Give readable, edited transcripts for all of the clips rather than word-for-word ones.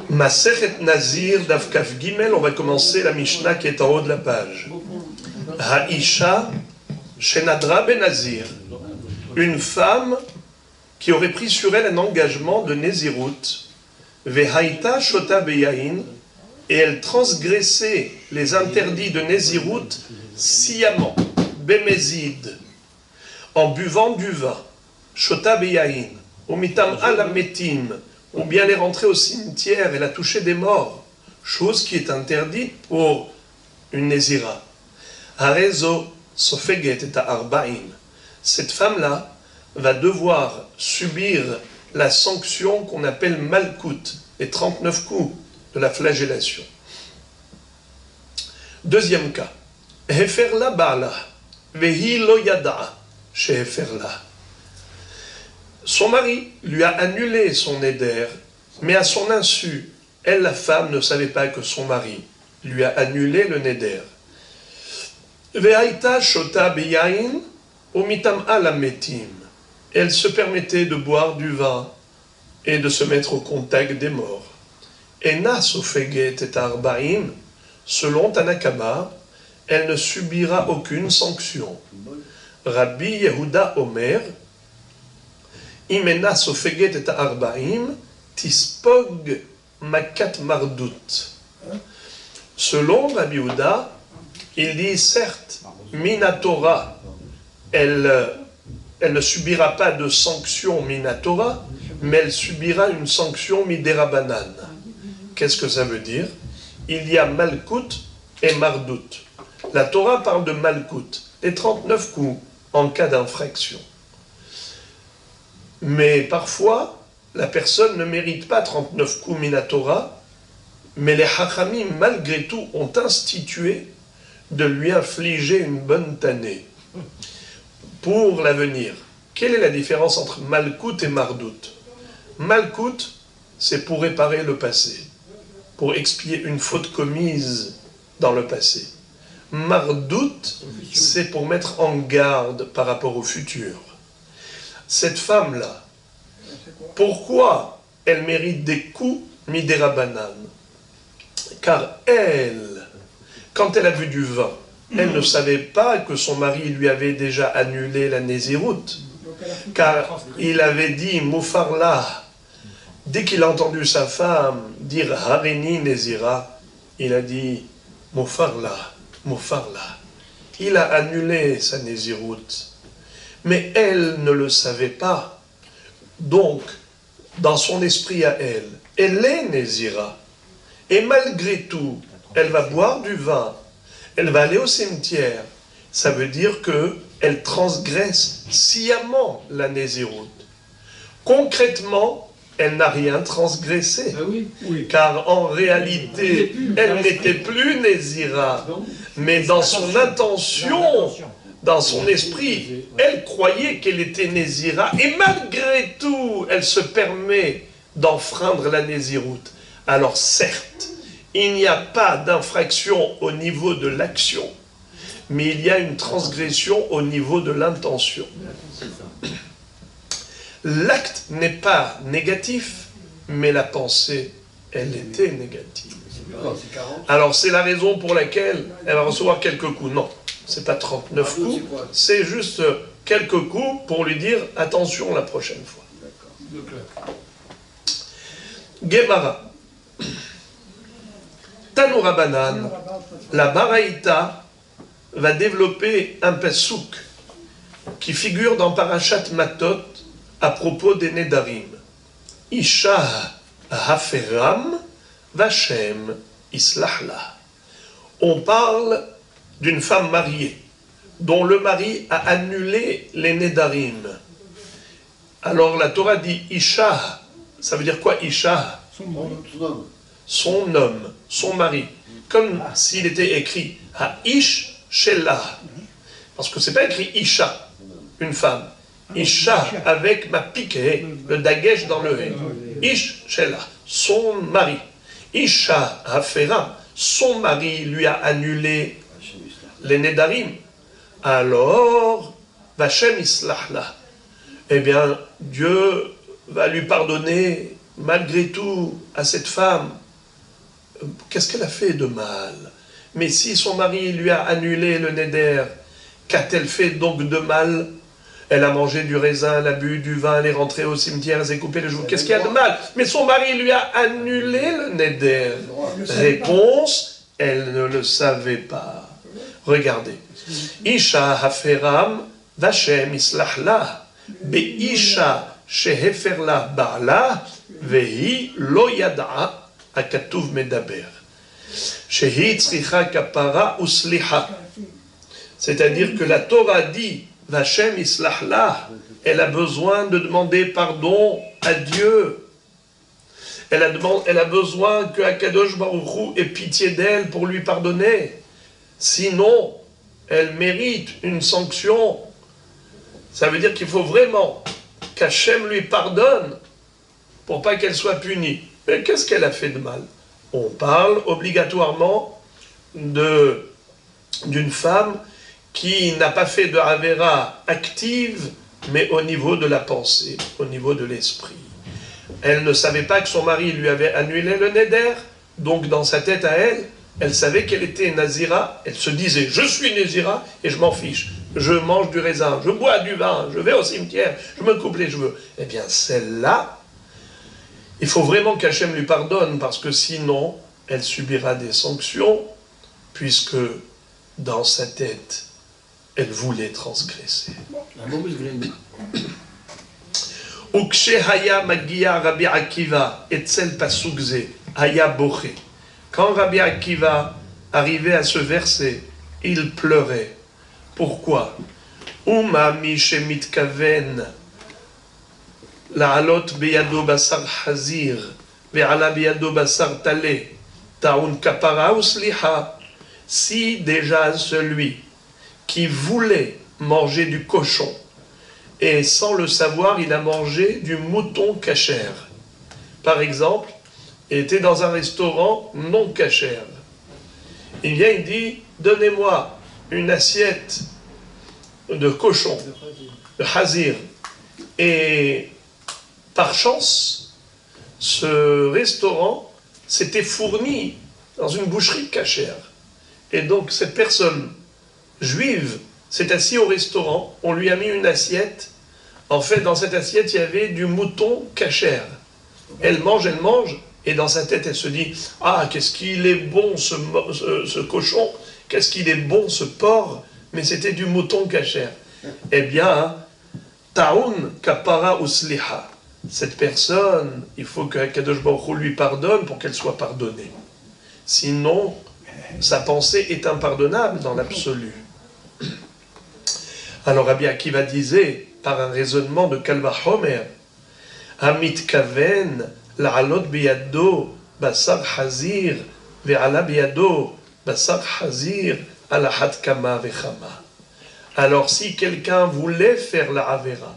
Masechet Nazir Daf Kaf Gimel, on va commencer la Mishnah qui est en haut de la page. Haïcha Shenadra Ben Nazir, une femme qui aurait pris sur elle un engagement de Nézirut, Vehaïta Shota Beyahin, et elle transgressait les interdits de Nézirut sciemment, Bemezid, en buvant du vin, Shota Beyahin, Umitam Alametim, ou bien elle est rentrée au cimetière, elle a touché des morts, chose qui est interdite pour une Nézira. Harezo Sofeget et Arba'im. Cette femme-là va devoir subir la sanction qu'on appelle Malkout, les 39 coups de la flagellation. Deuxième cas. Heferla Ba'ala, Vehi lo yada, chez Heferla. Son mari lui a annulé son éder, mais à son insu, elle, la femme, ne savait pas que son mari lui a annulé le néder. Vehaïta shota beyain omitam alametim. Elle se permettait de boire du vin et de se mettre au contact des morts. Ena sofeget et arba'im, selon Tanakama, elle ne subira aucune sanction. Rabbi Yehuda Omer, Imena sofeget et arba'im, tispog makat mardut. Selon Rabbi Yehuda, il dit certes, Minatora, elle ne subira pas de sanction Minatora, mais elle subira une sanction Miderabanan. Qu'est-ce que ça veut dire? Il y a Malkout et Mardout. La Torah parle de Malkout, les 39 coups en cas d'infraction. Mais parfois, la personne ne mérite pas 39 coups Minatora, mais les Hachamim, malgré tout, ont institué de lui infliger une bonne tannée pour l'avenir. Quelle est la différence entre Malkout et Mardout? Malkout, c'est pour réparer le passé, pour expier une faute commise dans le passé. Mardout, c'est pour mettre en garde par rapport au futur. Cette femme-là, pourquoi elle mérite des coups midérabanan? Car elle, quand elle a bu du vin, elle ne savait pas que son mari lui avait déjà annulé la Nézirut. Car il avait dit, Moufarla, dès qu'il a entendu sa femme dire Harini Nézira, il a dit, Moufarla, Moufarla. Il a annulé sa Nézirut. Mais elle ne le savait pas. Donc, dans son esprit à elle, elle est Nézira. Et malgré tout, elle va boire du vin, elle va aller au cimetière. Ça veut dire qu'elle transgresse sciemment la Nézirut. Concrètement, elle n'a rien transgressé. Car en réalité, elle n'était plus Nézira. Mais dans son intention, dans son esprit, elle croyait qu'elle était Nézira. Et malgré tout, elle se permet d'enfreindre la Nézirut. Alors certes, il n'y a pas d'infraction au niveau de l'action, mais il y a une transgression au niveau de l'intention. L'acte n'est pas négatif, mais la pensée, elle était négative. Alors c'est la raison pour laquelle elle va recevoir quelques coups. Non, c'est pas 39 coups, c'est juste quelques coups pour lui dire attention la prochaine fois. Gemara. Tanoura Banan, la Baraïta va développer un pasouk qui figure dans Parashat Matot à propos des Nedarim. Isha haferam vachem islahla. On parle d'une femme mariée dont le mari a annulé les Nedarim. Alors la Torah dit Isha, ça veut dire quoi Isha? Son homme, son mari, comme s'il était écrit Ha'ish Shelah, parce que c'est pas écrit Isha, une femme. Isha avec ma piquée, le dagesh dans le hé. Ish Shelah, son mari. Isha Haferam, son mari lui a annulé les Nedarim. Alors, Vachem Islahla, eh bien, Dieu va lui pardonner malgré tout, à cette femme, qu'est-ce qu'elle a fait de mal? Mais si son mari lui a annulé le neder, qu'a-t-elle fait donc de mal? Elle a mangé du raisin, elle a bu du vin, elle est rentrée au cimetière, elle s'est coupé les joues. Qu'est-ce qu'il y a de mal? Mais son mari lui a annulé le neder. Réponse, elle ne le savait pas. Regardez. Isha haferam vashem islahla. Be'isha sheheferla ba'la vehi lo yada'a akatuv medaber. Shehi tzricha kapara usliha. C'est-à-dire que la Torah dit Vachem islahla, elle a besoin de demander pardon à Dieu. Elle a besoin que Akadosh Baruch Hu ait pitié d'elle pour lui pardonner. Sinon, elle mérite une sanction. Ça veut dire qu'il faut vraiment qu'Hachem lui pardonne pour pas qu'elle soit punie. Mais qu'est-ce qu'elle a fait de mal? On parle obligatoirement d'une femme qui n'a pas fait de Avera active, mais au niveau de la pensée, au niveau de l'esprit. Elle ne savait pas que son mari lui avait annulé le neder, donc dans sa tête à elle, elle savait qu'elle était Nazira, elle se disait « Je suis Nazira et je m'en fiche, je mange du raisin, je bois du vin, je vais au cimetière, je me coupe les cheveux. » Eh bien celle-là, il faut vraiment qu'Hachem lui pardonne, parce que sinon, elle subira des sanctions, puisque dans sa tête, elle voulait transgresser. Ukshehaya magia Rabbi Akiva etzel pasukze haya boché. Quand Rabbi Akiva arrivait à ce verset, il pleurait. Pourquoi? Uma mi shemitkaven la'alot beyado basar hazir ve'ala beyado basar talé ta'un kapara usliha. Si déjà celui qui voulait manger du cochon, et sans le savoir, il a mangé du mouton cachère. Par exemple, il était dans un restaurant non cachère. Il vient, il dit, donnez-moi une assiette de cochon, de hazir. Et par chance, ce restaurant s'était fourni dans une boucherie cachère. Et donc cette personne juive s'est assise au restaurant, on lui a mis une assiette. En fait, dans cette assiette, il y avait du mouton cachère. Elle mange, et dans sa tête, elle se dit « Ah, qu'est-ce qu'il est bon ce cochon, qu'est-ce qu'il est bon ce porc, mais c'était du mouton cachère. » Eh bien, Ta'un kapara usliha. Cette personne, il faut que Kadosh Baruch Hu lui pardonne pour qu'elle soit pardonnée. Sinon, sa pensée est impardonnable dans l'absolu. Alors Rabbi Akiva disait, par un raisonnement de Kal Vachomer, Hamit kaven la'alot biyado basar hazir ve'ala biyado basar hazir ala hat kama vechama. Alors si quelqu'un voulait faire la Avera,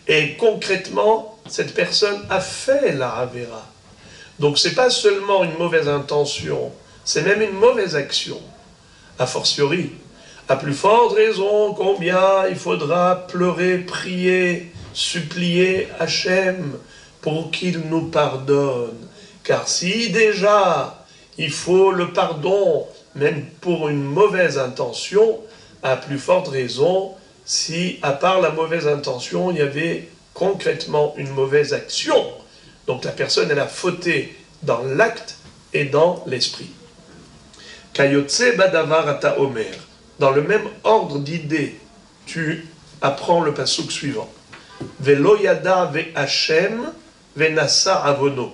et concrètement, cette personne a fait la Avera, donc c'est pas seulement une mauvaise intention, c'est même une mauvaise action. A fortiori, à plus forte raison, combien il faudra pleurer, prier, supplier Hachem pour qu'il nous pardonne. Car si déjà il faut le pardon, même pour une mauvaise intention, à plus forte raison, si à part la mauvaise intention, il y avait concrètement une mauvaise action. Donc la personne, elle a fauté dans l'acte et dans l'esprit. Kayotse badavar ata omer. Dans le même ordre d'idées, tu apprends le pasuk suivant. Velo yada ve Hashem venasa avono.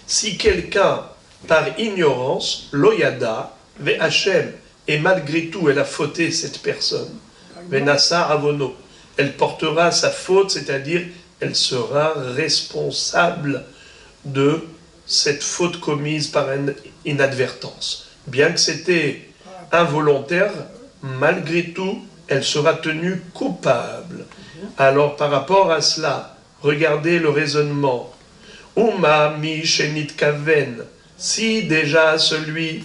Si quelqu'un, par ignorance, lo yada ve Hashem, et malgré tout elle a fauté cette personne, venasa avono, elle portera sa faute, c'est-à-dire elle sera responsable de cette faute commise par une inadvertance. Bien que c'était involontaire, malgré tout, elle sera tenue coupable. Alors par rapport à cela, regardez le raisonnement. Uma mi shenit kaven, si déjà celui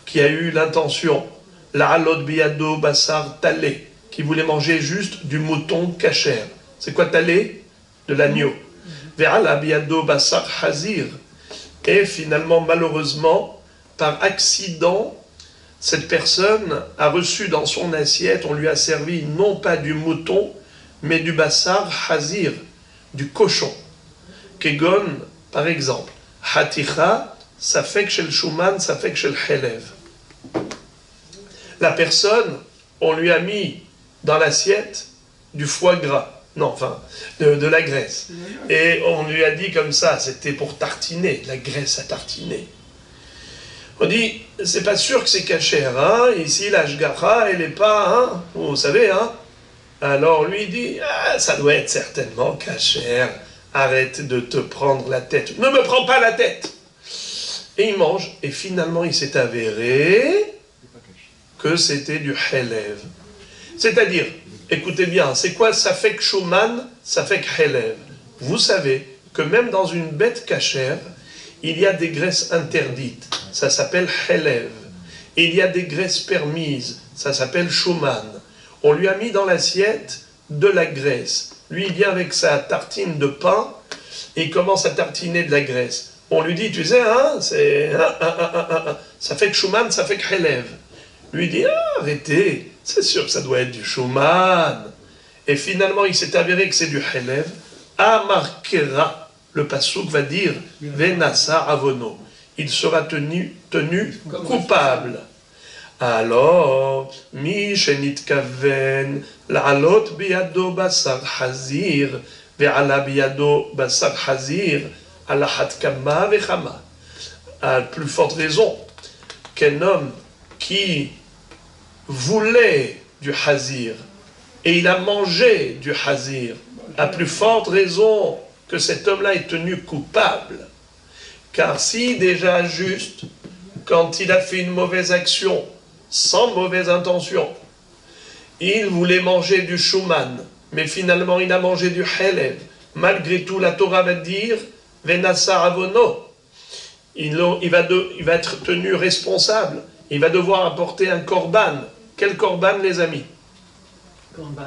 qui a eu l'intention, la'alot biyado basar talé, qui voulait manger juste du mouton cachère. C'est quoi talé? De l'agneau. ve'ala biyado basar hazir. Et finalement, malheureusement, par accident, cette personne a reçu dans son assiette, on lui a servi non pas du mouton, mais du basar hazir, du cochon. Kegon, par exemple, haticha, safek shel shuman, safek shel chelev. La personne, on lui a mis dans l'assiette du foie gras, non, enfin, de la graisse. Et on lui a dit comme ça, c'était pour tartiner, la graisse à tartiner. On dit, c'est pas sûr que c'est cachère, hein, ici la shgacha, elle n'est pas, hein, vous savez, hein. Alors lui dit, ah, ça doit être certainement cachère, arrête de te prendre la tête, ne me prends pas la tête. Et il mange, et finalement il s'est avéré que c'était du chelev. C'est-à-dire, écoutez bien, c'est quoi safek shuman, safek chelev? Vous savez que même dans une bête cachère, il y a des graisses interdites, ça s'appelle chelev. Il y a des graisses permises, ça s'appelle shuman. On lui a mis dans l'assiette de la graisse. Lui, il vient avec sa tartine de pain et il commence à tartiner de la graisse. On lui dit, tu sais, hein, ça fait que shuman, ça fait que chelev. Lui dit, ah, arrêtez, c'est sûr que ça doit être du shuman. Et finalement, il s'est avéré que c'est du chelev. Amarkera, le passouk va dire, venasa avono. Il sera tenu coupable. Alors, mi shenitkaven la'alot biyado basar hazir ve'ala biyado basar hazir ala hat kama vechama. À plus forte raison qu'un homme qui voulait du hazir et il a mangé du hazir, à plus forte raison que cet homme-là est tenu coupable. Car si déjà juste, quand il a fait une mauvaise action, sans mauvaise intention, il voulait manger du shuman, mais finalement il a mangé du chelev, malgré tout la Torah va dire, venasa avono, il va être tenu responsable, il va devoir apporter un korban. Quel korban, les amis? Korban.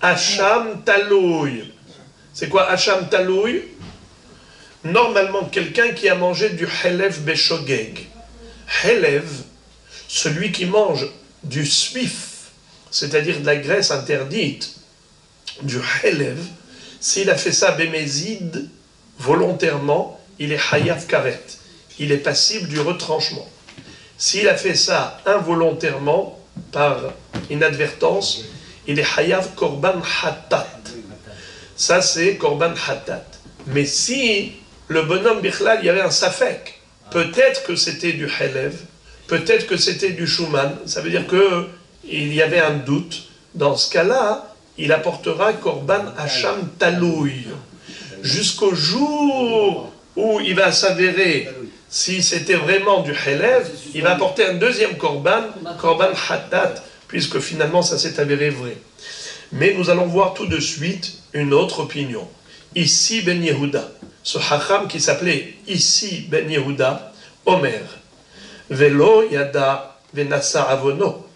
Hacham talouy. C'est quoi Hacham talouy? Normalement, quelqu'un qui a mangé du chelev beshogeg. Chelev, celui qui mange du suif, c'est-à-dire de la graisse interdite, du chelev, s'il a fait ça bémézide, volontairement, il est hayav karet. Il est passible du retranchement. S'il a fait ça involontairement, par inadvertance, il est hayav korban hatat. Ça, c'est korban hatat. Mais si le bonhomme bichlal, il y avait un safek, peut-être que c'était du chelev, peut-être que c'était du shuman, ça veut dire qu'il y avait un doute. Dans ce cas-là, il apportera korban hacham talouy. Jusqu'au jour où il va s'avérer si c'était vraiment du chelev, il va apporter un deuxième korban hatat, puisque finalement ça s'est avéré vrai. Mais nous allons voir tout de suite une autre opinion. Ici Ben Yehuda, ce hacham qui s'appelait Ici Ben Yehuda, Omer, Velo yada venasa avono,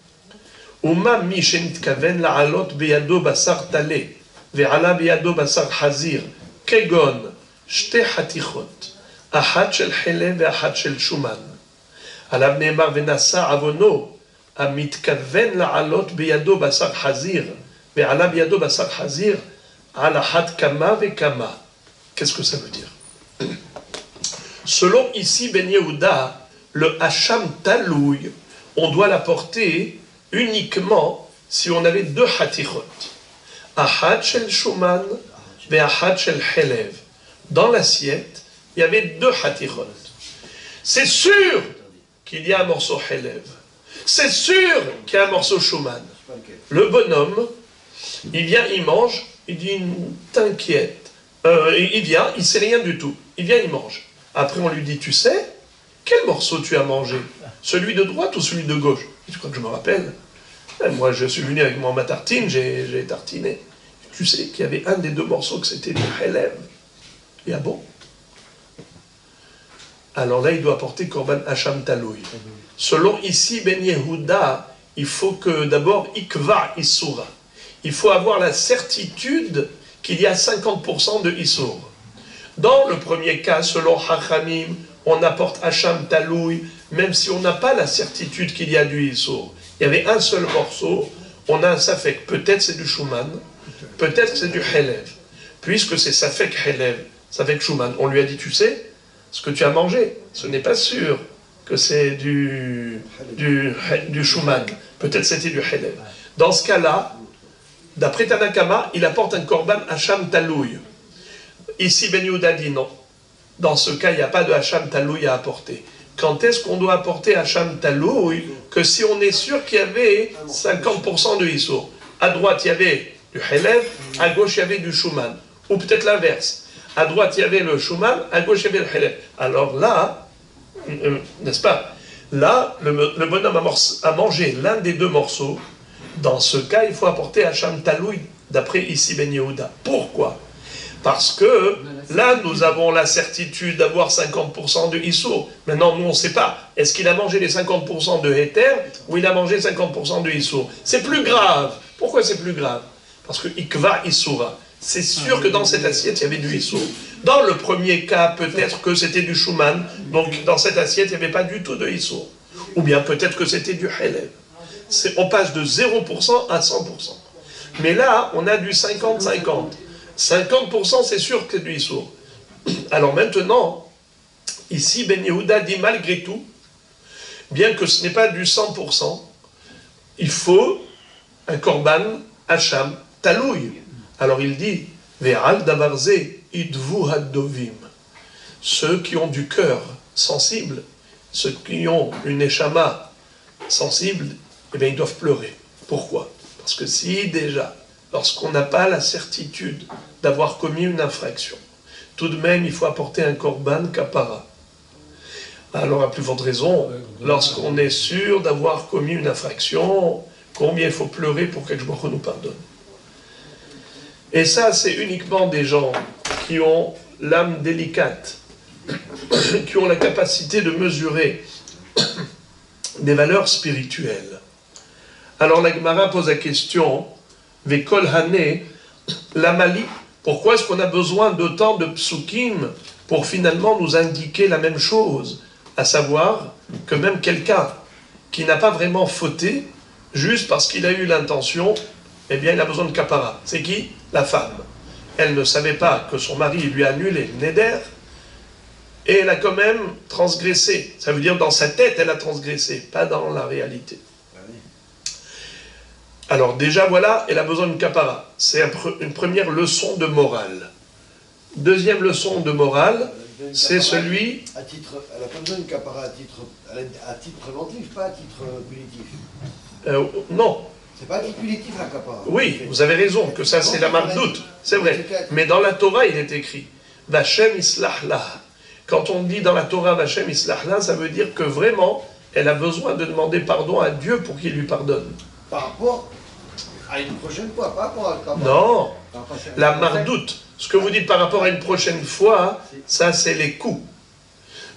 Uma mi shenitkaven la'alot beyado basar tale, ve'ala beyado basar hazir, kegon, shte hatichot, אחת של חלב ואחת של שומן. עליו נאמר ונשא עוונו, המתכוון לעלות בידו בשר חזיר, ועלה בידו בשר חזיר, על אחת כמה וכמה. Qu'est-ce que ça veut dire? Selon ici Ben Yehuda, le hacham talouy, on doit l'apporter uniquement si on avait deux hatichot. Achat shel shuman ve achat shel chelev. Dans l'assiette, il y avait deux hatichot. C'est sûr qu'il y a un morceau chelev. C'est sûr qu'il y a un morceau shuman. Le bonhomme, il vient, il mange, il dit, t'inquiète. Il vient, il ne sait rien du tout. Il vient, il mange. Après, on lui dit, tu sais, quel morceau tu as mangé? Celui de droite ou celui de gauche? Tu crois que je me rappelle? Moi, je suis venu avec ma tartine, j'ai tartiné. Tu sais qu'il y avait un des deux morceaux que c'était du chelev. Et ah bon? Alors là, il doit apporter korban hacham talouy. Selon ici Ben Yehuda, il faut que d'abord ikva isura. Il faut avoir la certitude qu'il y a 50% de isur. Dans le premier cas, selon Hachamim, on apporte Hacham Taloui, même si on n'a pas la certitude qu'il y a du Issour. Il y avait un seul morceau, on a un Safek. Peut-être c'est du Shuman, peut-être c'est du Helev. Puisque c'est Safek Helev, Safek Shuman, on lui a dit, tu sais, ce que tu as mangé, ce n'est pas sûr que c'est du Shuman. Peut-être c'était du Helev. Dans ce cas-là, d'après Tanakama, il apporte un korban Hacham Taloui. Ici, Ben Yehuda dit non. Dans ce cas, il n'y a pas de Hacham Taloui à apporter. Quand est-ce qu'on doit apporter Hacham Taloui? Que si on est sûr qu'il y avait 50% de Issour. À droite, il y avait du Helev, à gauche, il y avait du Shuman. Ou peut-être l'inverse. À droite, il y avait le Shuman, à gauche, il y avait le Helev. Alors là, n'est-ce pas? Là, le bonhomme a mangé l'un des deux morceaux. Dans ce cas, il faut apporter Hacham Taloui, d'après ici Ben Yehuda. Pourquoi? Parce que là, nous avons la certitude d'avoir 50% de Issour. Maintenant, nous, on ne sait pas. Est-ce qu'il a mangé les 50% de Héter ou il a mangé 50% de Issour? C'est plus grave. Pourquoi c'est plus grave? Parce que Ikva Issoura. C'est sûr que dans cette assiette, il y avait du Issour. Dans le premier cas, peut-être que c'était du Shuman. Donc, dans cette assiette, il n'y avait pas du tout de Issour. Ou bien peut-être que c'était du Helev. On passe de 0% à 100%. Mais là, on a du 50-50. 50%, c'est sûr que c'est du Issour. Alors maintenant, ici, Ben Yehuda dit malgré tout, bien que ce n'est pas du 100%, il faut un korban Hacham Taloui. Alors il dit, Ve'al davarze idvu haddovim. Ceux qui ont du cœur sensible, ceux qui ont une échama sensible, eh bien ils doivent pleurer. Pourquoi? Parce que si déjà, lorsqu'on n'a pas la certitude d'avoir commis une infraction, tout de même, il faut apporter un korban kapara. Alors, à plus forte raison, lorsqu'on est sûr d'avoir commis une infraction, combien il faut pleurer pour que Baruch Hu nous pardonne. Et ça, c'est uniquement des gens qui ont l'âme délicate, qui ont la capacité de mesurer des valeurs spirituelles. Alors, la Gemara pose la question, Vekol Hané, la Mali, pourquoi est-ce qu'on a besoin d'autant de psukim pour finalement nous indiquer la même chose? À savoir que même quelqu'un qui n'a pas vraiment fauté, juste parce qu'il a eu l'intention, eh bien il a besoin de kapara. C'est qui? La femme. Elle ne savait pas que son mari lui a annulé le neder, et elle a quand même transgressé. Ça veut dire dans sa tête elle a transgressé, pas dans la réalité. Alors déjà voilà, elle a besoin de kapara. C'est une première leçon de morale. Deuxième leçon de morale, c'est celui... Elle n'a pas besoin de kapara à titre préventif, pas à titre punitif. Non. C'est pas à titre punitif la kapara. Oui, vous avez raison, que ça c'est la mardoute, c'est vrai. Mais dans la Torah il est écrit, Vachem islah lah. Quand on dit dans la Torah Vachem islah lah, ça veut dire que vraiment, elle a besoin de demander pardon à Dieu pour qu'il lui pardonne. Par rapport à une prochaine fois, par rapport à kapara. Non, la mardoute. Ce que vous dites par rapport à une prochaine fois, ça c'est les coups.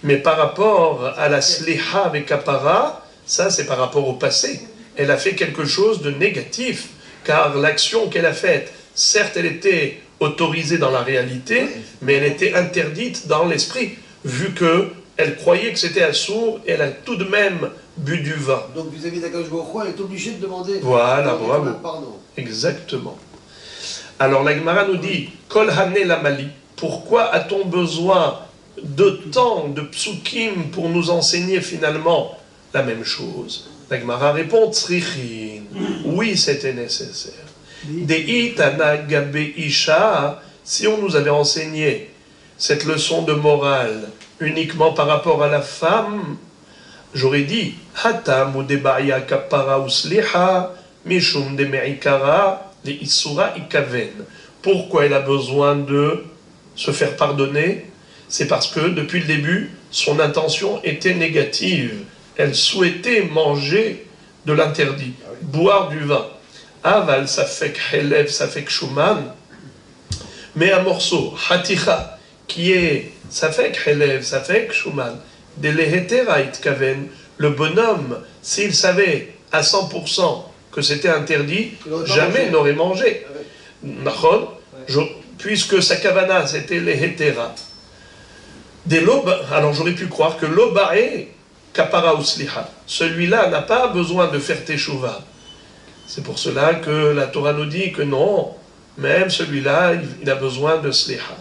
Mais par rapport à la sliha avec kapara, ça c'est par rapport au passé. Elle a fait quelque chose de négatif, car l'action qu'elle a faite, certes elle était autorisée dans la réalité, mais elle était interdite dans l'esprit, vu qu'elle croyait que c'était assourd, et elle a tout de même bu du vin. Donc vis-à-vis d'Akadosh Baruch Hu, elle est obligée de demander bravo. Pardon. Exactement. Alors la Gemara nous dit, Kol Hané la Mali, pourquoi a-t-on besoin de tant de psukim pour nous enseigner finalement la même chose? La Gemara répond, Tzrichin, oui c'était nécessaire. Deitana gabe isha, si on nous avait enseigné cette leçon de morale uniquement par rapport à la femme, j'aurais dit, Hatam ou debaya kapara usliha, mishum de me'ikara, les Issura Ikaven. Pourquoi elle a besoin de se faire pardonner? C'est parce que depuis le début, son intention était négative. Elle souhaitait manger de l'interdit, boire du vin. Aval, ça fait que Helev, ça fait que Shuman. Mais un morceau, Haticha, qui est, ça fait que Helev, ça fait que Shuman, de l'Ehetera Itkaven, le bonhomme, s'il savait à 100% que c'était interdit, jamais n'aurait mangé. Puisque sa kavana, c'était les hétéra. Alors j'aurais pu croire que l'Obae kapara usliha, celui-là n'a pas besoin de faire teshuva. C'est pour cela que la Torah nous dit que non, même celui-là, il a besoin de sliha.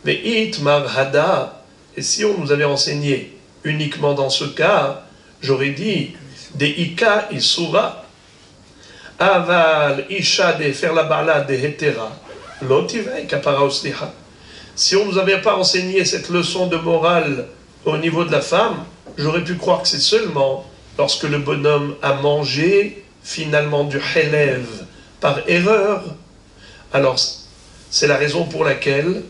Mais itmar hada, et si on nous avait enseigné uniquement dans ce cas, j'aurais dit de ika isura, aval isha de faire la bala de hetera, lotivei kapara usliha. Si on ne nous avait pas enseigné cette leçon de morale au niveau de la femme, j'aurais pu croire que c'est seulement lorsque le bonhomme a mangé finalement du helev par erreur. Alors, c'est la raison pour laquelle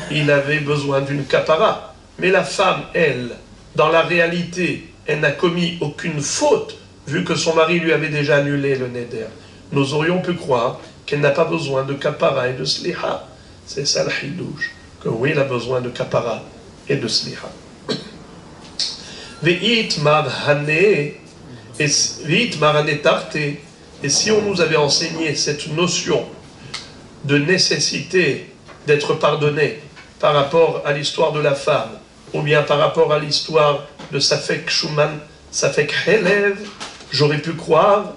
il avait besoin d'une kapara. Mais la femme, elle, dans la réalité, elle n'a commis aucune faute, vu que son mari lui avait déjà annulé le neder. Nous aurions pu croire qu'elle n'a pas besoin de kapara et de sliha. C'est ça le hidouche. Que oui, il a besoin de kapara et de sliha. Ve'it marhane, et si on nous avait enseigné cette notion de nécessité d'être pardonné par rapport à l'histoire de la femme, ou bien par rapport à l'histoire de Safek Shuman, Safek Helev, j'aurais pu croire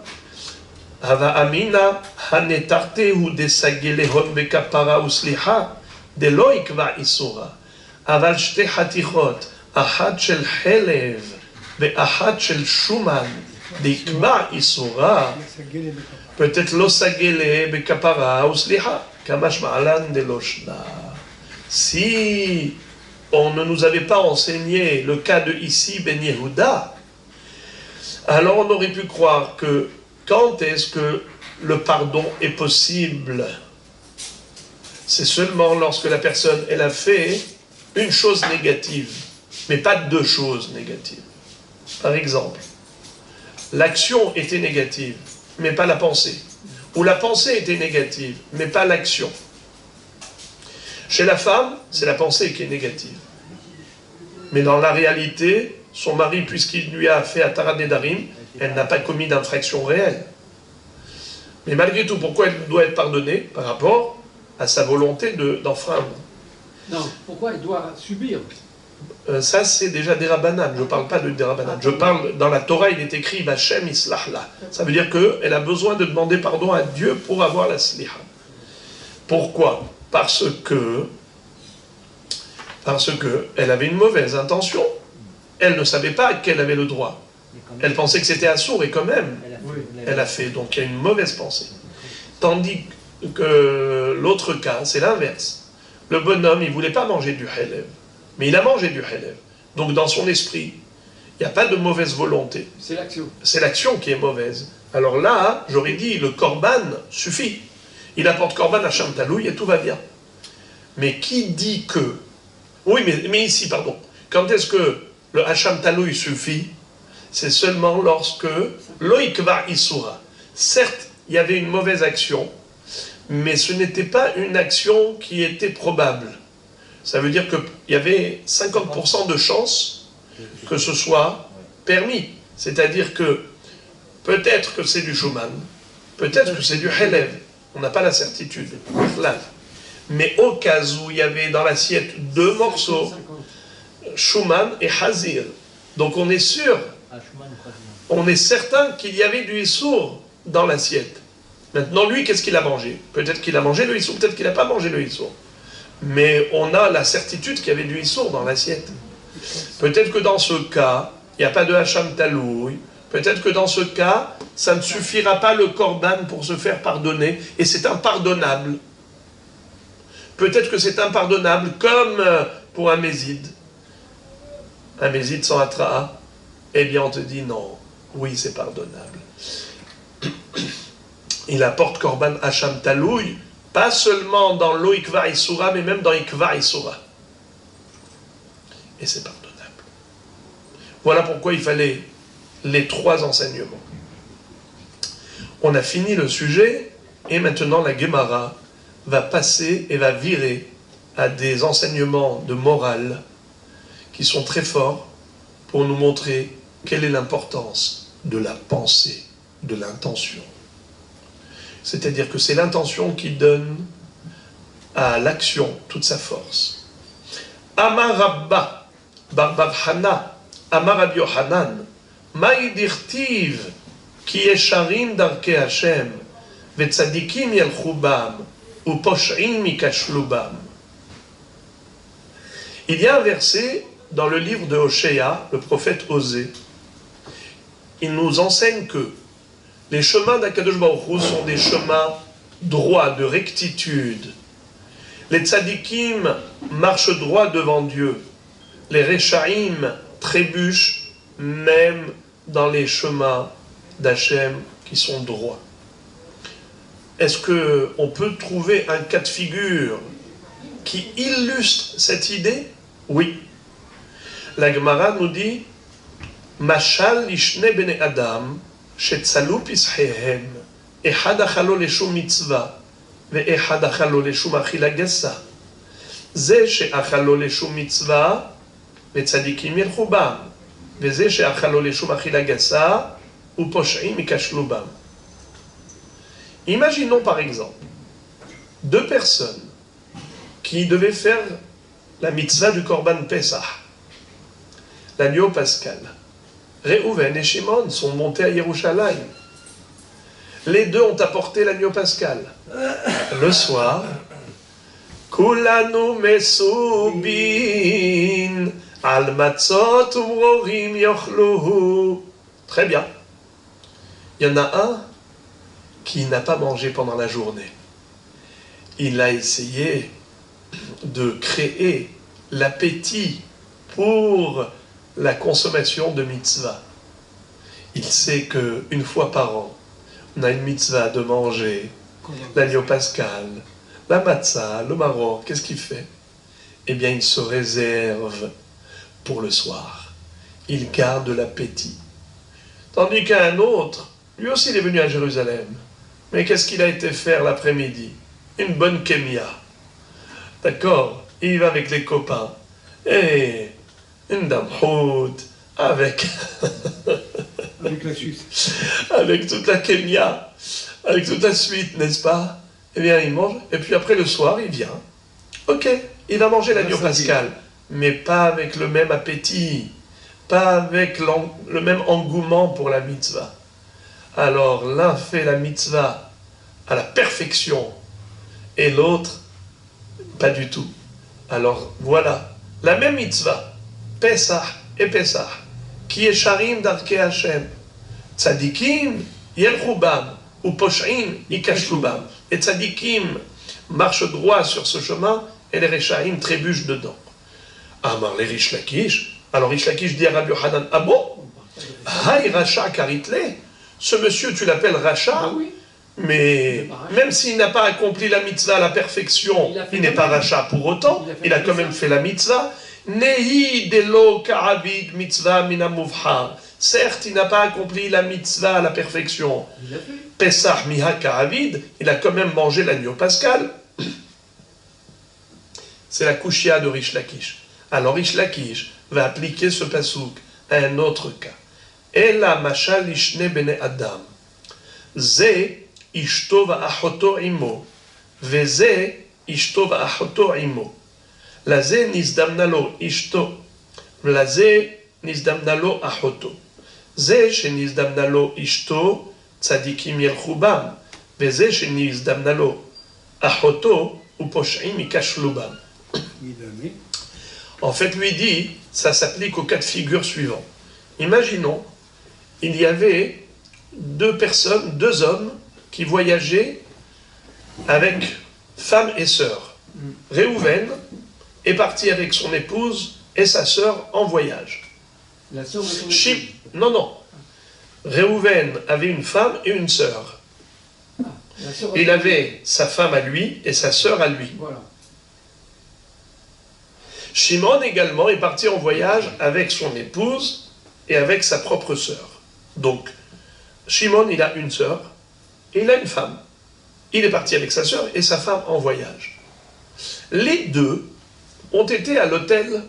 Hava Amina, Hanetarte ou Desagelehon Bekapara ou Sliha, de Loikva Isura, Aval Shte Hatichot, Ahad Shel Helev, Be'ahad Shel Shuman, Deikva Isura, peut-être Losagele Bekapara ou Sliha, Kamash Ma'alan de Loshna. Si on ne nous avait pas enseigné le cas de ici Ben Yehuda, alors on aurait pu croire que quand est-ce que le pardon est possible? C'est seulement lorsque la personne, elle a fait une chose négative, mais pas deux choses négatives. Par exemple, l'action était négative, mais pas la pensée. Ou la pensée était négative, mais pas l'action. Chez la femme, c'est la pensée qui est négative. Mais dans la réalité, son mari, puisqu'il lui a fait Atara Nedarim, elle n'a pas commis d'infraction réelle. Mais malgré tout, pourquoi elle doit être pardonnée? Par rapport à sa volonté d'enfreindre. Non, pourquoi elle doit subir? Ça, c'est déjà des Rabbanan. Je ne parle pas de des Rabbanan. Je parle, dans la Torah, il est écrit Vachem Islahla. Ça veut dire qu'elle a besoin de demander pardon à Dieu pour avoir la sliha. Pourquoi? Parce que elle avait une mauvaise intention. Elle ne savait pas qu'elle avait le droit. Elle pensait que c'était assourd et quand même, elle a fait. Donc il y a une mauvaise pensée. Tandis que l'autre cas, c'est l'inverse. Le bonhomme, il ne voulait pas manger du helev, mais il a mangé du helev. Donc dans son esprit, il n'y a pas de mauvaise volonté. C'est l'action. C'est l'action qui est mauvaise. Alors là, j'aurais dit, le korban suffit. Il apporte korban à Shamtalouy et tout va bien. Mais qui dit que... Oui, mais ici, pardon. Quand est-ce que le Hacham Talouy suffit? C'est seulement lorsque Loikva Isura. Certes, il y avait une mauvaise action, mais ce n'était pas une action qui était probable. Ça veut dire qu'il y avait 50% de chances que ce soit permis. C'est-à-dire que peut-être que c'est du Shuman, peut-être que c'est du Helev. On n'a pas la certitude. Mais au cas où il y avait dans l'assiette deux morceaux, Shuman et Hazir. Donc on est sûr, on est certain qu'il y avait du Issour dans l'assiette. Maintenant, lui, qu'est-ce qu'il a mangé? Peut-être qu'il a mangé le Issour, peut-être qu'il n'a pas mangé le Issour. Mais on a la certitude qu'il y avait du Issour dans l'assiette. Peut-être que dans ce cas, il n'y a pas de Hacham Talouy. Peut-être que dans ce cas, ça ne suffira pas le korban pour se faire pardonner, et c'est impardonnable. Peut-être que c'est impardonnable, comme pour un méside. Un méside sans atraa, eh bien on te dit non, oui c'est pardonnable. Il apporte korban hacham talouy, pas seulement dans l'oikva isura, mais même dans ikva isura. Et c'est pardonnable. Voilà pourquoi il fallait les trois enseignements. On a fini le sujet, et maintenant la Gemara va passer et va virer à des enseignements de morale qui sont très forts pour nous montrer quelle est l'importance de la pensée, de l'intention. C'est-à-dire que c'est l'intention qui donne à l'action toute sa force. Amar Rabba, בר חנא, אמר רבי יוחנן, מהי דכתיב כי ישרים דרכי השם, וצדיקים ילכו בם, ופושעים ייכשלו בם. Il y a un verset dans le livre de Hoshea, le prophète Osée. Il nous enseigne que les chemins d'Akadosh Baruch Hu sont des chemins droits, de rectitude. Les tzadikim marchent droit devant Dieu. Les rechaim trébuchent même dans les chemins d'Hachem qui sont droits. Est-ce qu'on peut trouver un cas de figure qui illustre cette idée? Oui. La Gemara nous dit Mashal lishne bene Adam shetzalu pishehem echad achalo leshum mitzvah ve'echad achalo leshum achila gassa ze she'achalo leshum mitzvah ve'tzadikim yelchu bam ve'ze she'achalo leshum achila gassa u'posh'im yikashlu bam. Imaginons par exemple deux personnes qui devaient faire la mitzvah du Korban Pesach, l'agneau pascal. Réhouven et Shimon sont montés à Yerushalayim. Les deux ont apporté l'agneau pascal. Le soir, Kulanu mesubin al matzot umrorim yochluhu. Très bien. Il y en a un qui n'a pas mangé pendant la journée. Il a essayé de créer l'appétit pour la consommation de mitzvah. Il sait qu'une fois par an, on a une mitzvah de manger l'agneau pascal, la matzah, le maror. Qu'est-ce qu'il fait? Eh bien, il se réserve pour le soir. Il garde l'appétit. Tandis qu'un autre, lui aussi, il est venu à Jérusalem. Mais qu'est-ce qu'il a été faire l'après-midi? Une bonne kémia. D'accord? Il va avec les copains. Et une damhout avec... Avec la suite. avec toute la kémia, avec toute la suite, n'est-ce pas? Eh bien, il mange. Et puis après, le soir, il vient. Ok, il va manger l'agneau pascal. Mais pas avec le même appétit. Pas avec le même engouement pour la mitzvah. Alors, l'un fait la mitzvah à la perfection et l'autre, pas du tout. Alors, voilà, la même mitzvah, Pesach et Pesach, qui est Sharim Darkei Hashem, Tzadikim Yelchu Bam, ou Posh'im Yikashlu Bam. Les Tzadikim marchent droit sur ce chemin et les Rechaim trébuchent dedans. Amar les Rish Lakish. Alors Rish Lakish dit à Rabbi Yochanan, ah bon? Hay Racha Karitle. Ce monsieur, tu l'appelles Racha, Ah oui. mais même s'il n'a pas accompli la mitzvah à la perfection, il n'est pas Racha pour autant, il a quand même fait la mitzvah. Nehi delo ka'avid mitzvah mina muvhar. Certes, il n'a pas accompli la mitzvah à la perfection. Pesach miha ka'avid, il a quand même mangé l'agneau pascal. C'est la kushia de Rish Lakish. Alors Rish Lakish va appliquer ce pasouk à un autre cas. Ela mashal lishne bene Adam. Ze ishto va'achoto imo. Veze ishto va'achoto imo. Laze nizdamnalo ishto. Laze nizdamnalo achoto. Ze shenizdamnalo ishto tzadikim yelchu bam. Veze shenizdamnalo achoto uposh'im yikashlu bam. En fait, lui dit, ça s'applique au cas de figure suivant. Imaginons, il y avait deux personnes, deux hommes, qui voyageaient avec femme et sœur. Réhouven est parti avec son épouse et sa sœur en voyage. La sœur de son Shim... épouse. Non. Réhouven avait une femme et une sœur. La sœur de Il son avait sa femme à lui et sa sœur à lui. Voilà. Shimon également est parti en voyage avec son épouse et avec sa propre sœur. Donc, Shimon, il a une sœur et il a une femme. Il est parti avec sa sœur et sa femme en voyage. Les deux ont été à l'hôtel.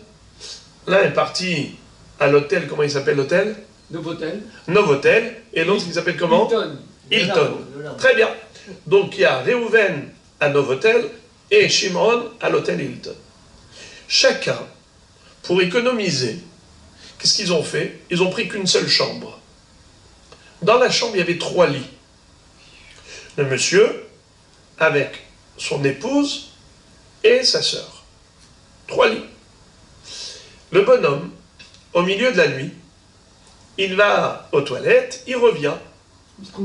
L'un est parti à l'hôtel, comment il s'appelle l'hôtel? Novotel. Novotel. Et l'autre, il s'appelle comment? Hilton. Hilton. Très bien. Donc, il y a Réhouven à Novotel et Shimon à l'hôtel Hilton. Chacun pour économiser, qu'est-ce qu'ils ont fait? Ils ont pris qu'une seule chambre. Dans la chambre, il y avait 3 lits. Le monsieur, avec son épouse et sa sœur. 3 lits. Le bonhomme, au milieu de la nuit, il va aux toilettes, il revient,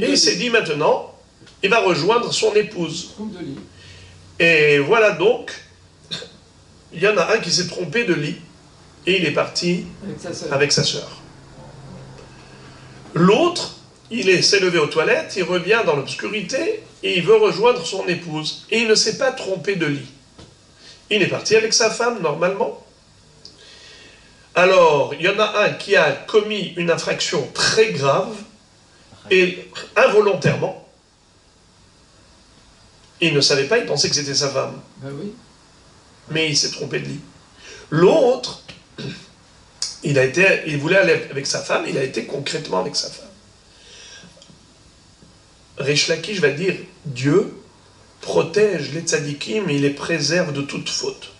et il s'est dit maintenant, il va rejoindre son épouse. Et voilà donc, il y en a un qui s'est trompé de lit, et il est parti avec sa sœur. L'autre, il s'est levé aux toilettes, il revient dans l'obscurité, et il veut rejoindre son épouse. Et il ne s'est pas trompé de lit. Il est parti avec sa femme, normalement. Alors, il y en a un qui a commis une infraction très grave, et involontairement, il ne savait pas, il pensait que c'était sa femme. Ben oui. Mais il s'est trompé de lit. L'autre, il voulait aller avec sa femme, il a été concrètement avec sa femme. Rish Lakish va dire, Dieu protège les tzadikim et il les préserve de toute faute.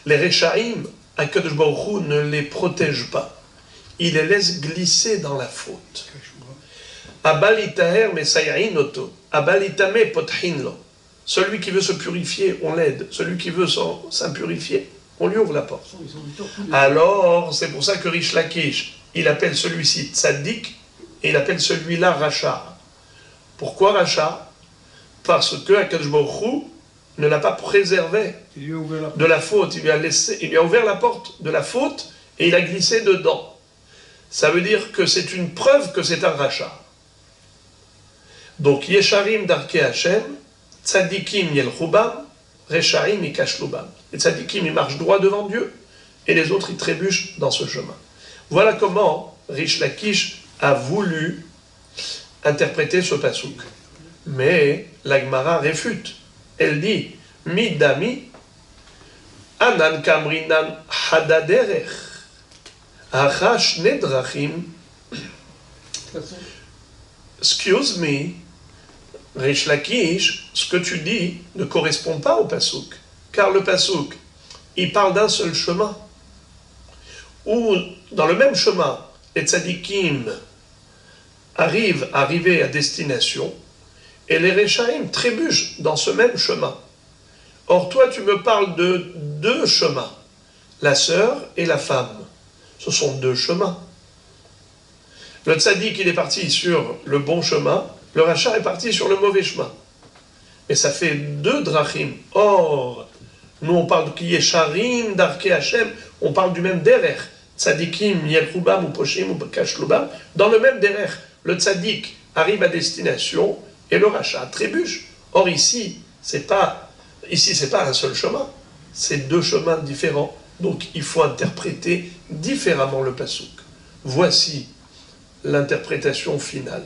Les Rechaim, Akadosh Baruch Hu ne les protège pas. Il les laisse glisser dans la faute. Abalitaher mesayain oto. Abalitame pothin lo. Celui qui veut se purifier, on l'aide. Celui qui veut s'impurifier, on lui ouvre la porte. Alors, c'est pour ça que Rish Lakish, il appelle celui-ci tzaddik et il appelle celui-là Racha. Pourquoi Racha? Parce que Akadosh Baruch Hu ne l'a pas préservé de la faute. Il lui a ouvert la porte de la faute et il a glissé dedans. Ça veut dire que c'est une preuve que c'est un Racha. Donc, Yesharim darke Hashem, Tzadikim yelchubam, Rechaim ikashlubam. Les Tzadikim, ils marchent droit devant Dieu, et les autres, ils trébuchent dans ce chemin. Voilà comment Rish Lakish a voulu interpréter ce pasouk. Mais la Gemara réfute. Elle dit, Midami, Anan kamrinan hadaderech, Achash nedrachim. Excuse me, Rish Lakish, ce que tu dis ne correspond pas au pasouk. Car le pasouk, il parle d'un seul chemin. Ou dans le même chemin, les tzadikim arrivent à destination, et les Rechaim trébuchent dans ce même chemin. Or, toi, tu me parles de 2 chemins, la sœur et la femme. Ce sont 2 chemins. Le tzaddik, il est parti sur le bon chemin, le Racha est parti sur le mauvais chemin. Et ça fait 2 drachim. Or, nous, on parle de Yesharim, Darke Hashem, on parle du même derech. Tzadikim, Yelchubam ou Poshim ou Kashlubam, dans le même derech. Le tzaddik arrive à destination et le Racha trébuche. Or ici, c'est pas un seul chemin, c'est 2 chemins différents. Donc il faut interpréter différemment le pasouk. Voici l'interprétation finale.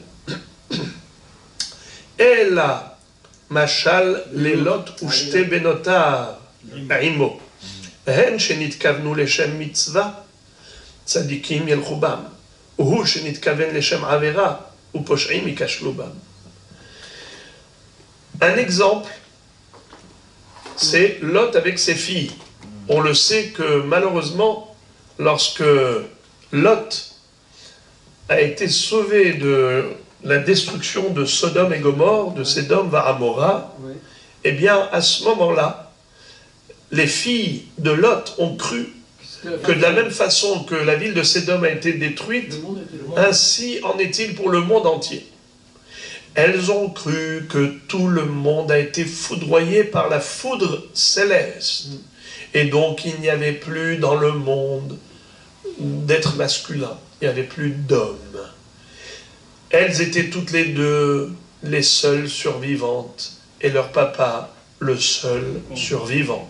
Ela mashal lelot ushte benotar imo hen shenitkavnu leshem mitzvah tzadikim yelchubam hu shenitkaven leshem avera ou posh'im ikashlubam. Un exemple, c'est Lot avec ses filles. On le sait que malheureusement, lorsque Lot a été sauvé de la destruction de Sodome et Gomorrhe, de Sédom vers Amora, eh bien, à ce moment-là, les filles de Lot ont cru que de la même façon que la ville de Sédom a été détruite, ainsi en est-il pour le monde entier. Elles ont cru que tout le monde a été foudroyé par la foudre céleste. Et donc, il n'y avait plus dans le monde d'être masculin. Il n'y avait plus d'hommes. Elles étaient toutes les 2 les seules survivantes. Et leur papa, le seul survivant.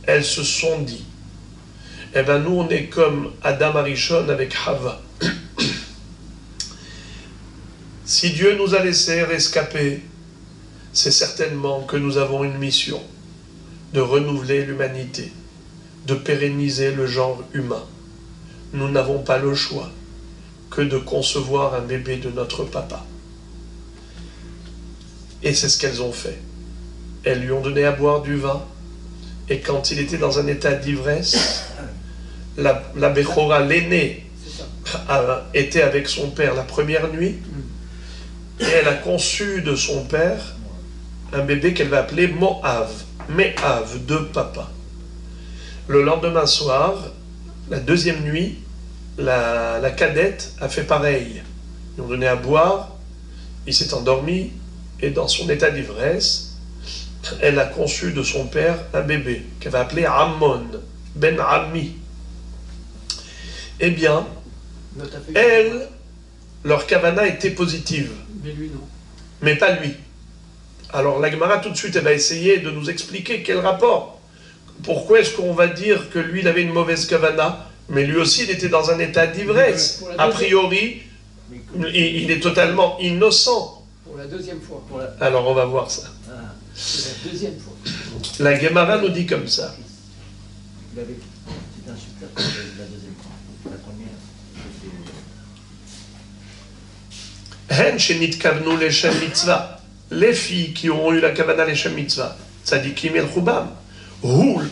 Elles se sont dit, eh bien, nous, on est comme Adam Arishon avec Hava. Si Dieu nous a laissé rescaper, c'est certainement que nous avons une mission de renouveler l'humanité, de pérenniser le genre humain. Nous n'avons pas le choix que de concevoir un bébé de notre papa. Et c'est ce qu'elles ont fait. Elles lui ont donné à boire du vin, et quand il était dans un état d'ivresse, la Bechora, l'aînée, C'est ça. a été avec son père la première nuit, et elle a conçu de son père un bébé qu'elle va appeler Moav, Me'av, de papa. Le lendemain soir, la deuxième nuit, la cadette a fait pareil. Ils ont donné à boire, il s'est endormi, et dans son état d'ivresse, elle a conçu de son père un bébé qu'elle va appeler Ammon, Ben Ammi. Eh bien, Note à fait. elle, leur kavana était positive, Mais lui, non. mais pas lui. Alors la Gemara tout de suite, elle va essayer de nous expliquer quel rapport. Pourquoi est-ce qu'on va dire que lui, il avait une mauvaise kavana, mais lui aussi, il était dans un état d'ivresse. A priori, il est totalement innocent. Pour la deuxième fois. Alors on va voir ça. C'est la deuxième fois. La Gemara nous dit comme ça. C'est un super la deuxième fois. La première, Hen shenitkavnu leshem mitzvah. Les filles qui ont eu la kavana leshem mitzvah, tzadikim el chubam. Hul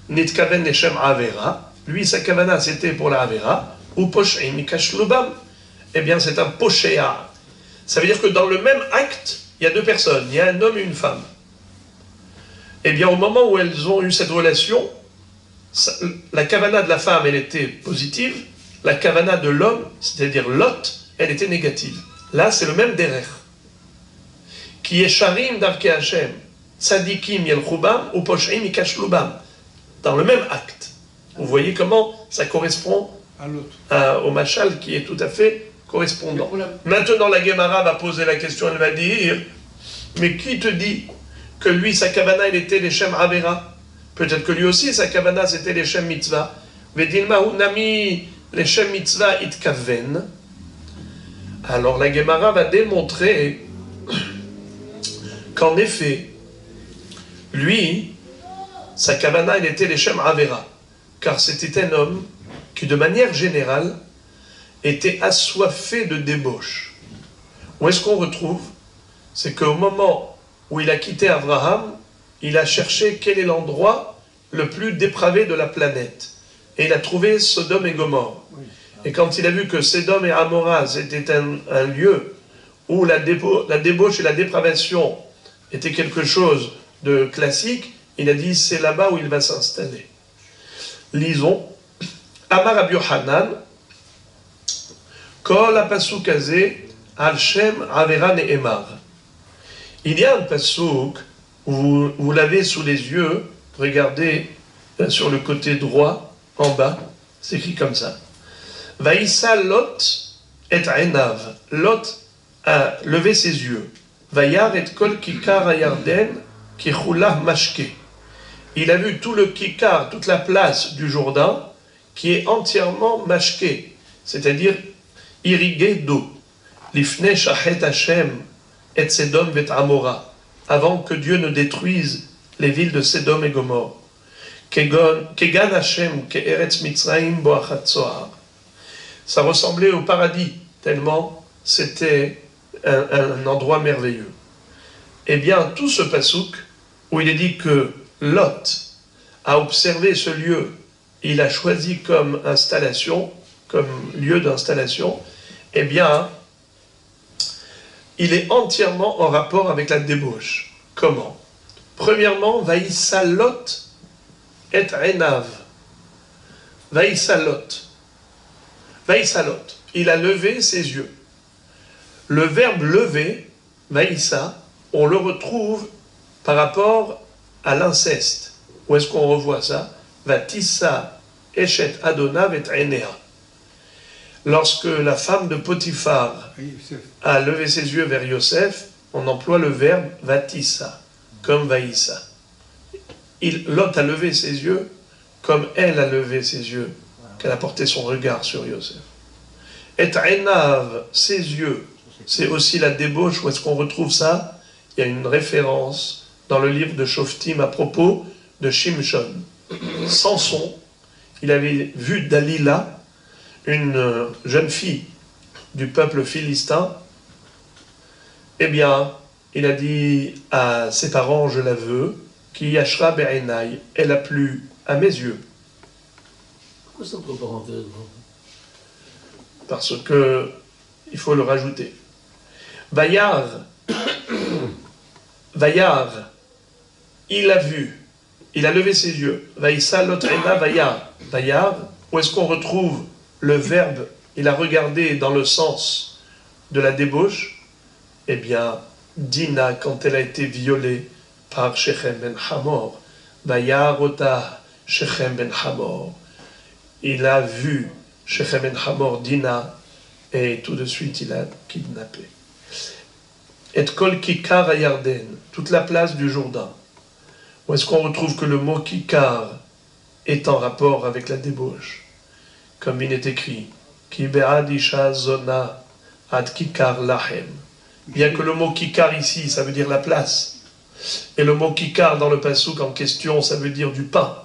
nitkaven leshem avera. Lui, sa kavana, c'était pour la avera. Ou posh'im mikashlubam. Eh bien, c'est un poshéa. Ça veut dire que dans le même acte, il y a deux personnes. Il y a un homme et une femme. Eh bien, au moment où elles ont eu cette relation, la kavana de la femme, elle était positive. La kavana de l'homme, c'est-à-dire Lot, elle était négative. Là, c'est le même derer. Qui est sharim darke Hashem, tzadikim yelchubam ou posh'im ikashlubam. Dans le même acte. Vous voyez comment ça correspond À l'autre. au machal qui est tout à fait correspondant. Maintenant, la Gemara va poser la question, elle va dire, mais qui te dit que lui, sa kavana, il était les Shem Avera? Peut-être que lui aussi, sa kavana, c'était les Shem Mitzvah. Vedilma nami les Shem Mitzvah itkaven. Alors la Gemara va démontrer qu'en effet, lui, sa kavana, il était les Shem Avera. Car c'était un homme qui, de manière générale, était assoiffé de débauche. Où est-ce qu'on retrouve? C'est qu'au moment où il a quitté Abraham, il a cherché quel est l'endroit le plus dépravé de la planète. Et il a trouvé Sodome et Gomorre. Et quand il a vu que Sodome et Amora était un lieu où la débauche et la dépravation étaient quelque chose de classique, il a dit c'est là-bas où il va s'installer. Lisons. Amar Rabbi Yochanan, Kol ha-pasuk hazeh al Shem Avera ne'emar. Il y a un pasuk, vous l'avez sous les yeux, regardez sur le côté droit, en bas, c'est écrit comme ça. Vaïssa Lot et Enav. Lot a levé ses yeux. Vayar et kol kikar hayarden ki chulah mashke. Il a vu tout le kikar, toute la place du Jourdain, qui est entièrement mashke, c'est-à-dire irrigué d'eau. Lifne shachet Hashem et Sedom vet Amora, avant que Dieu ne détruise les villes de Sedom et Gomorre. Kegan Hashem ke Eretz Mitzrayim boachat tzoar. Ça ressemblait au paradis, tellement c'était un endroit merveilleux. Eh bien, tout ce passouk, où il est dit que Lot a observé ce lieu, il a choisi comme installation, comme lieu d'installation, eh bien, il est entièrement en rapport avec la débauche. Comment? Premièrement, Vaïssa Lot et Enav. Vaïssa Lot. Vaïssa Lot. Il a levé ses yeux. Le verbe lever, Vaïssa, on le retrouve par rapport à l'inceste. Où est-ce qu'on revoit ça? Vatissa Eshet Adonav et Enea. Lorsque la femme de Potiphar a levé ses yeux vers Yosef, on emploie le verbe Vatissa, comme Vaïssa. Lot a levé ses yeux comme elle a levé ses yeux, qu'elle a porté son regard sur Yosef. Et Enav, ses yeux, c'est aussi la débauche. Où est-ce qu'on retrouve ça? Il y a une référence dans le livre de Shoftim à propos de Shimshon. Samson, il avait vu Dalila, une jeune fille du peuple philistin. Eh bien, il a dit à ses parents, je la veux, qui yashra be'enai, elle a plu à mes yeux. Pourquoi c'est entre parenthèses? Parce que il faut le rajouter. Vayar, Vayar, il a vu, il a levé ses yeux. Vaïssa lotrena Vayar. Vayar, où est-ce qu'on retrouve le verbe, il a regardé dans le sens de la débauche? Eh bien, Dina, quand elle a été violée par Shechem ben Hamor, Vayar ota Shechem ben Hamor, il a vu Shechem ben Hamor Dina, et tout de suite il a kidnappé. Et kol kikar à Yarden, toute la place du Jourdain. Où est-ce qu'on retrouve que le mot kikar est en rapport avec la débauche? Comme il est écrit, Ki be'ad isha zona ad kikar lahem. Bien que le mot kikar ici, ça veut dire la place. Et le mot kikar dans le passouk en question, ça veut dire du pain.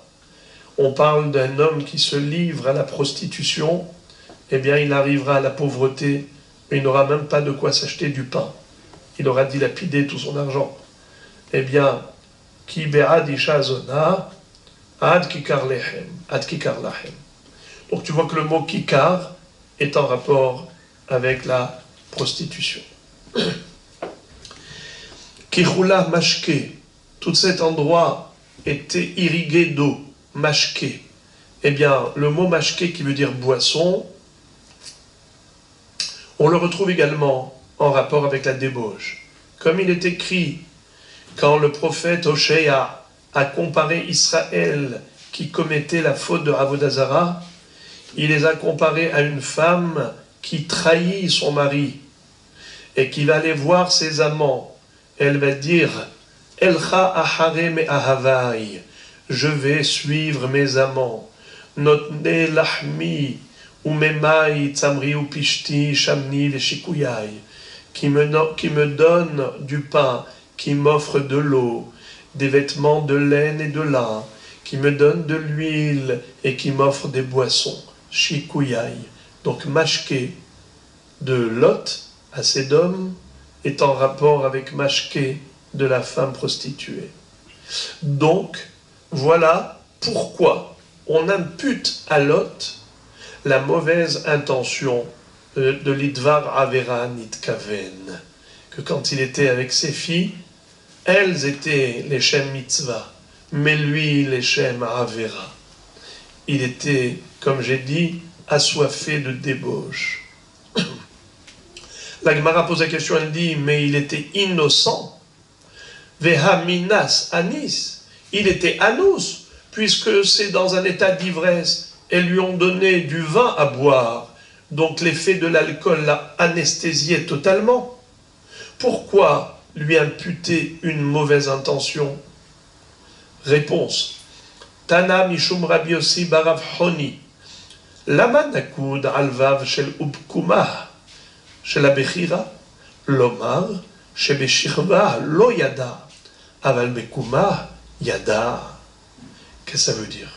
On parle d'un homme qui se livre à la prostitution, eh bien il arrivera à la pauvreté, et il n'aura même pas de quoi s'acheter du pain. Il aura dilapidé tout son argent. Eh bien, Ki be'ad isha zona ad kikar lahem. Ad kikar lahem. Donc tu vois que le mot kikar est en rapport avec la prostitution. Kichula mashke, tout cet endroit était irrigué d'eau, mashke. Eh bien, le mot mashke qui veut dire boisson, on le retrouve également en rapport avec la débauche. Comme il est écrit, quand le prophète Hoshea a comparé Israël qui commettait la faute de Avodazara, il les a comparés à une femme qui trahit son mari et qui va aller voir ses amants. Elle va dire Elcha ahare me ahavai, je vais suivre mes amants. Notne lahmi umemai tsamri upishti shamni veshikuyai, qui me donne du pain, qui m'offre de l'eau, des vêtements de laine et de lin, qui me donne de l'huile et qui m'offre des boissons. Shikuyai. Donc mashke de Lot à Sédom est en rapport avec mashke de la femme prostituée. Donc voilà pourquoi on impute à Lot la mauvaise intention de l'Idvar Avera Nitkaven, que quand il était avec ses filles, elles étaient les Shem Mitzvah, mais lui les Shem Avera. Il était, comme j'ai dit, assoiffé de débauche. La Gemara pose la question, elle dit, mais il était innocent. Veha minas anis, il était anus, puisque c'est dans un état d'ivresse, et lui ont donné du vin à boire, donc l'effet de l'alcool l'a anesthésié totalement. Pourquoi lui imputer une mauvaise intention? Réponse. Tana mishum Rabbi Yossi barav Honi. Lama nakud alvav shel ubkumah shel abechira lomar shebeshirva lo yada aval bekumah yada. Qu'est-ce que ça veut dire?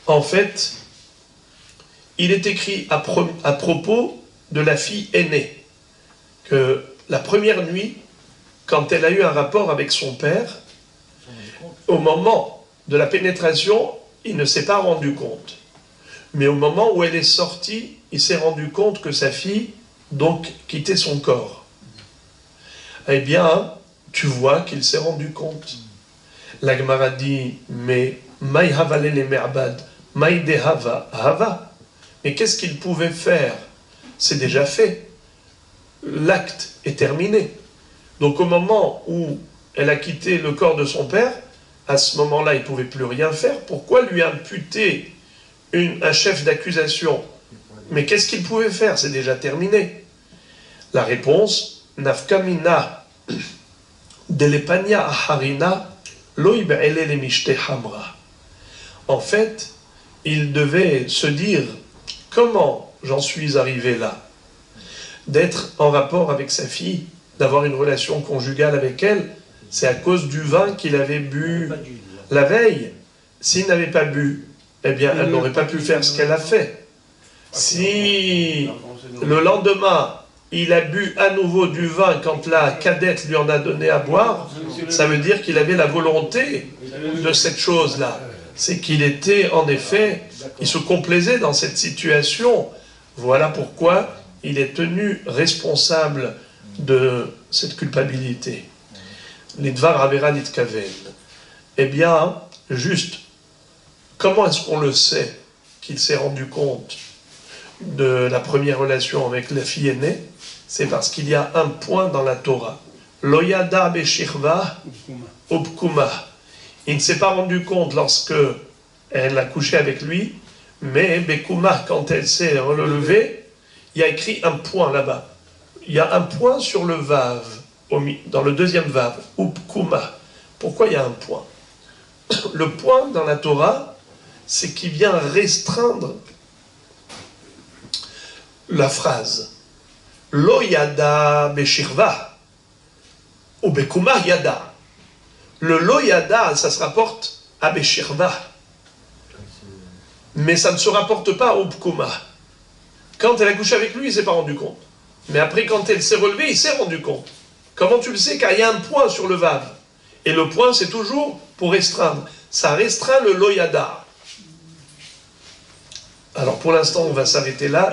En fait, il est écrit à propos de la fille aînée que la première nuit, quand elle a eu un rapport avec son père, au moment de la pénétration, il ne s'est pas rendu compte. Mais au moment où elle est sortie, il s'est rendu compte que sa fille, donc, quittait son corps. Eh bien, tu vois qu'il s'est rendu compte. La Gemara dit, mais Maï havale le me'abad, Maï de hava, hava. Mais qu'est-ce qu'il pouvait faire? C'est déjà fait. L'acte est terminé. Donc au moment où elle a quitté le corps de son père, à ce moment-là, il ne pouvait plus rien faire. Pourquoi lui imputer un chef d'accusation? Mais qu'est-ce qu'il pouvait faire? C'est déjà terminé. La réponse, Nafkamina delepania aharina loibele le mishte hamra. En fait, il devait se dire, comment j'en suis arrivé là? D'être en rapport avec sa fille, d'avoir une relation conjugale avec elle, c'est à cause du vin qu'il avait bu la veille. S'il n'avait pas bu, eh bien, elle n'aurait pas pu faire ce qu'elle a fait. Si le lendemain, il a bu à nouveau du vin quand la cadette lui en a donné à boire, ça veut dire qu'il avait la volonté de cette chose-là. C'est qu'il était, en effet, il se complaisait dans cette situation. Voilà pourquoi il est tenu responsable de cette culpabilité. Les Dvar Avera Nitkaven. Eh bien, juste, comment est-ce qu'on le sait qu'il s'est rendu compte de la première relation avec la fille aînée? C'est parce qu'il y a un point dans la Torah. Loyada beshirva ubkuma. Il ne s'est pas rendu compte lorsque elle a couché avec lui, mais Bekuma, quand elle s'est relevée, il y a écrit un point là-bas. Il y a un point sur le vav, dans le deuxième vav, ubkuma. Pourquoi il y a un point? Le point dans la Torah, c'est qu'il vient restreindre la phrase. Lo yada beshirva, ou bekuma yada. Le lo yada, ça se rapporte à beshirva. Mais ça ne se rapporte pas au bekuma. Quand elle a couché avec lui, il ne s'est pas rendu compte. Mais après, quand elle s'est relevée, il s'est rendu compte. Comment tu le sais? Car il y a un point sur le vav. Et le point, c'est toujours pour restreindre. Ça restreint le lo yada. Alors pour l'instant, on va s'arrêter là.